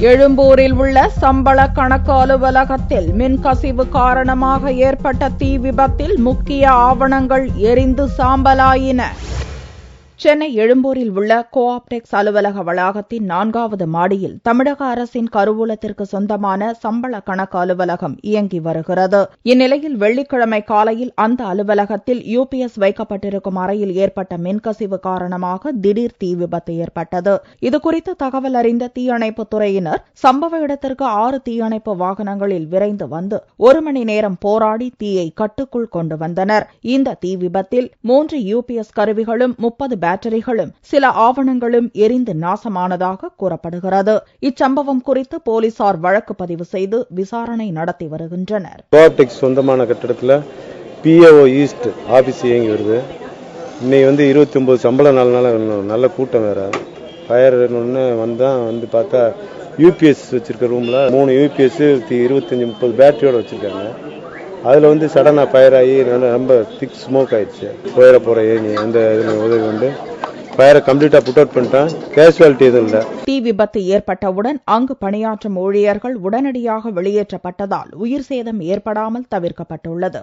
எழும்பூரில் உள்ள சம்பள கணக்கு அலுவலகத்தில் மின்கசிவு காரணமாக ஏற்பட்ட தீ விபத்தில் முக்கிய ஆவணங்கள் எரிந்து சாம்பலாயின. சென்னை எழும்பூரில் உள்ள கோஆப்டெக்ஸ் அலுவலக வளாகத்தின் 4வது மாடியில் தமிழக அரசின் கருவூலத்திற்கு சொந்தமான சம்பள கணக்கு அலுவலகம் இயங்கி வருகிறது. இந்நிலையில் வெள்ளிக்கிழமை காலையில் அந்த அலுவலகத்தில் யுபிஎஸ் வைக்கப்பட்டிருக்கும் அறையில் ஏற்பட்ட மின்கசிவு காரணமாக திடீர் தீ விபத்து ஏற்பட்டது. இதுகுறித்து தகவல் அறிந்த தீயணைப்புத் துறையினர் சம்பவ இடத்திற்கு 6 தீயணைப்பு வாகனங்களில் விரைந்து வந்து 1 மணி நேரம் போராடி தீயை கட்டுக்குள் கொண்டு வந்தனர். இந்த தீ விபத்தில் 3 யுபிஎஸ் கருவிகளும் 30 பேட்டரிகளும் சில ஆவணங்களும் எரிந்து நாசமானதாக கூறப்படுகிறது. இச்சம்பவம் குறித்து போலீசார் வழக்கு பதிவு செய்து விசாரணை நடத்தி வருகின்றனர். கோஆப்டெக்ஸ் சொந்தமான கட்டடத்தில் பிஏஓ ஈஸ்ட் ஆபீஸ் இயங்கி வருது. இன்னைக்கு 29 சம்பள நாள்னால நல்ல கூட்டம் வேற. ஃபயர் வந்து பார்த்தா யூபிஎஸ் வச்சிருக்க ரூம்ல 3 யூபிஎஸ் 25-30 பேட்டரியோட வச்சிருக்காங்க. அதில் சடனா ஃபயர் ஆகி ரொம்ப திக் ஸ்மோக் ஆயிடுச்சு. போற ஏணி அந்த உதவி கொண்டு ஃபயரை கம்ப்ளீட்டா புட் அவுட் பண்ணிட்டான். கேஷுவாலிட்டி எதுவும் இல்லை. தீ விபத்து ஏற்பட்டவுடன் அங்கு பணியாற்றும் ஊழியர்கள் உடனடியாக வெளியேற்றப்பட்டதால் உயிர் சேதம் ஏற்படாமல் தவிர்க்கப்பட்டுள்ளது.